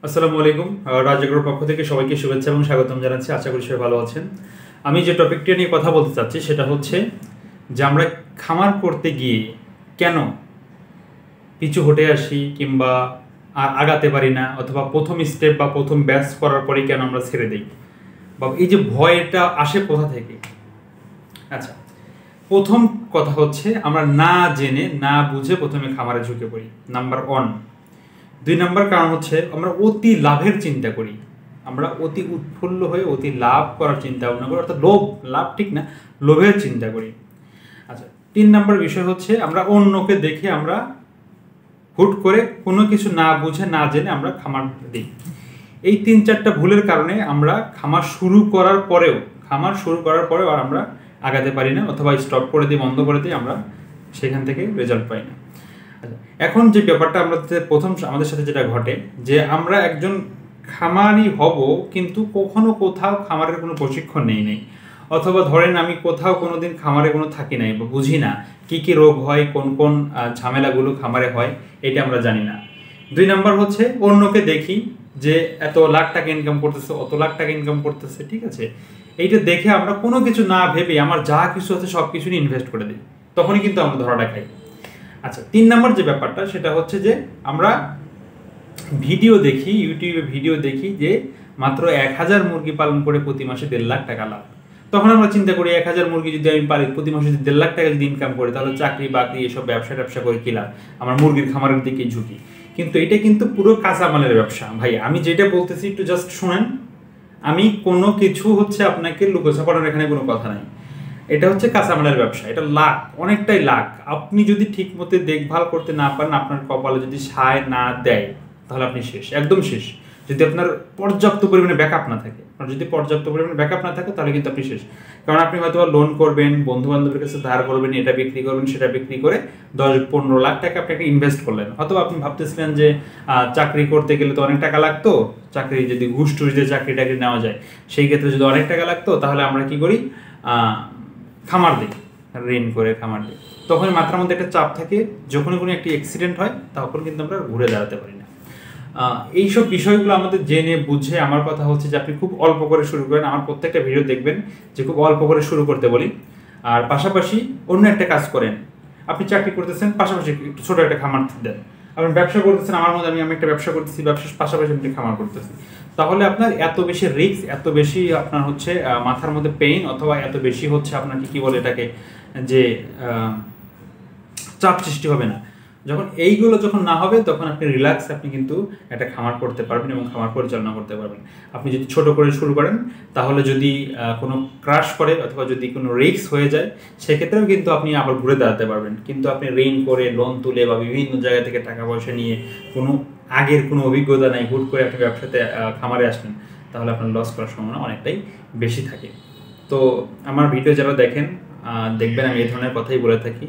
আসসালামু আলাইকুম। রাজাগ্রোর পক্ষ থেকে সবাইকে শুভেচ্ছা এবং স্বাগতম জানাচ্ছি। আশা করি সবাই ভালো আছেন। আমি যে টপিকটা নিয়ে কথা বলতে চাচ্ছি সেটা হচ্ছে যে আমরা খামার করতে গিয়ে কেন পিছু হটে আসি কিংবা আগাতে পারি না, অথবা প্রথম স্টেপ বা প্রথম ব্যাচ করার পরে কেন আমরা ছেড়ে দিই, বা এই যে ভয়টা আসে কোথা থেকে। আচ্ছা, প্রথম কথা হচ্ছে আমরা না জেনে না বুঝে প্রথমে খামারে ঝুঁকে পড়ি, নাম্বার 1। 2 নম্বর কারণ হচ্ছে আমরা অতি লাভের চিন্তা করি। আমরা অতি উৎফুল্ল হয়ে অতি লাভ করার চিন্তা ভাবনা করি, অর্থাৎ লাভ ঠিক না, লোভের চিন্তা করি। আচ্ছা, 3 নম্বর বিষয় হচ্ছে আমরা অন্যকে দেখে আমরা হুট করে কোনো কিছু না বুঝে না জেনে আমরা খামার দিই। এই 3-4টা ভুলের কারণে আমরা খামার শুরু করার পরেও আর আমরা আগাতে পারি না, অথবা স্টপ করে দিই, বন্ধ করে দিই, আমরা সেখান থেকে রেজাল্ট পাই না। এখন যে ব্যাপারটা আমাদের সাথে যেটা ঘটে, যে আমরা একজন খামারি হব কিন্তু কখনো কোথাও খামারের কোনো প্রশিক্ষণ নেই, অথবা ধরেন আমি কোথাও কোনোদিন খামারে থাকি নাই বা বুঝি না কি কি রোগ হয়, কোন কোন ঝামেলাগুলো খামারে হয়, এটা আমরা জানি না। 2 নম্বর হচ্ছে অন্যকে দেখি যে এত লাখ টাকা ইনকাম করতেছে, অত লাখ টাকা ইনকাম করতেছে, ঠিক আছে, এইটা দেখে আমরা কোনো কিছু না ভেবে আমার যা কিছু আছে সব কিছু নিয়ে ইনভেস্ট করে দিই, তখনই কিন্তু আমরা ধরাটা খাই। আচ্ছা, 3 নম্বর যে ব্যাপারটা সেটা হচ্ছে যে আমরা ইউটিউবে ভিডিও দেখি যে মাত্র 1000 মুরগি পালন করে প্রতি মাসে 1.5 লাখ টাকা লাভ। তখন আমরা চিন্তা করি 1000 মুরগি যদি আমি পালি, প্রতি মাসে যদি 1.5 লাখ টাকা যদি ইনকাম করি, তাহলে চাকরি বাকরি এসব ব্যবসা করে কি লাভ, আমার মুরগির খামারের দিকে ঝুঁকি। কিন্তু এটা কিন্তু পুরো কাঁচামালের ব্যবসা ভাই। আমি যেটা বলতেছি একটু জাস্ট শুনেন। আমি কোনো কিছু আপনাকে লুকোছাপানোর এখানে কোনো কথা নাই। এটা হচ্ছে কাঁচামালের ব্যবসা, এটা লাখ, অনেকটাই লাখ। আপনি যদি ঠিক মতো দেখভাল করতে না পারেন, আপনার কপালে যদি সায় না দেয়, তাহলে আপনি শেষ, একদম শেষ। যদি আপনার পর্যাপ্ত পরিমাণে ব্যাকআপ না থাকে, তাহলে কিন্তু আপনি শেষ। কারণ আপনি হয়তো লোন করবেন, বন্ধু বান্ধবের কাছে ধার করবেন, এটা বিক্রি করবেন, সেটা বিক্রি করে 10-15 লাখ টাকা আপনি একটা ইনভেস্ট করলেন। অথবা আপনি ভাবতেছিলেন যে চাকরি করতে গেলে তো অনেক টাকা লাগতো, চাকরি যদি ঘুষ টুস দিয়ে চাকরি নেওয়া যায়, সেই ক্ষেত্রে যদি অনেক টাকা লাগতো, তাহলে আমরা কি করি, খামার দিই, ঋণ করে খামার দিই। তখন মাথার মধ্যে একটা চাপ থাকে, যখনই কোনো একটি অ্যাক্সিডেন্ট হয় তখন কিন্তু আমরা ঘুরে দাঁড়াতে পারি না। এইসব বিষয়গুলো আমাদের জেনে বুঝে, আমার কথা হচ্ছে যে আপনি খুব অল্প করে শুরু করেন। আমার প্রত্যেকটা ভিডিও দেখবেন যে খুব অল্প করে শুরু করতে বলি, আর পাশাপাশি অন্য একটা কাজ করেন। আপনি চাকরি করতেছেন, পাশাপাশি একটু ছোটো একটা খামার দেন। আপনি ব্যবসা করতেছেন, আমি একটা ব্যবসা করতেছি, ব্যবসার পাশাপাশি আপনি খামার করতেছি, তাহলে আপনার এত বেশি রিস্ক, এত বেশি আপনার হচ্ছে মাথার মধ্যে পেইন, অথবা এত বেশি হচ্ছে আপনাকে কি বলে এটাকে, যে চাপ সৃষ্টি হবে না। যখন না হবে, তখন আপনি রিল্যাক্স, আপনি কিন্তু একটা খামার করতে পারবেন এবং খামার পরিচালনা করতে পারবেন। আপনি যদি ছোট করে শুরু করেন, তাহলে যদি কোনো ক্রাশ করে অথবা যদি কোনো রিস্ক হয়ে যায়, সেক্ষেত্রেও কিন্তু আপনি আবার ঘুরে দাঁড়াতে পারবেন। কিন্তু আপনি ঋণ করে, লোন তুলে বা বিভিন্ন জায়গা থেকে টাকা পয়সা নিয়ে, আগের কোনো অভিজ্ঞতা নাই, হুট করে আপনি ব্যবসাতে খামারে আসলেন, তাহলে আপনার লস করার সম্ভাবনা অনেকটাই বেশি থাকে। তো আমার ভিডিও যারা দেখবেন, আমি এই ধরনের কথাই বলে থাকি।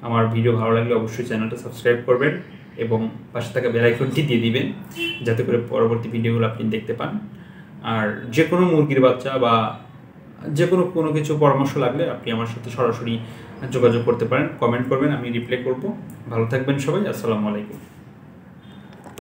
আমার ভিডিও ভালো লাগলে অবশ্যই চ্যানেলটা সাবস্ক্রাইব করবেন এবং পাশে থাকা বেল আইকনটি দিয়ে দিবেন, যাতে করে পরবর্তী ভিডিওগুলো আপনি দেখতে পান। আর যে কোনো মুরগির বাচ্চা বা যে কোনো কিছু পরামর্শ লাগলে আপনি আমার সাথে সরাসরি যোগাযোগ করতে পারেন, কমেন্ট করবেন, আমি রিপ্লাই করব। ভালো থাকবেন সবাই, আসসালামু আলাইকুম।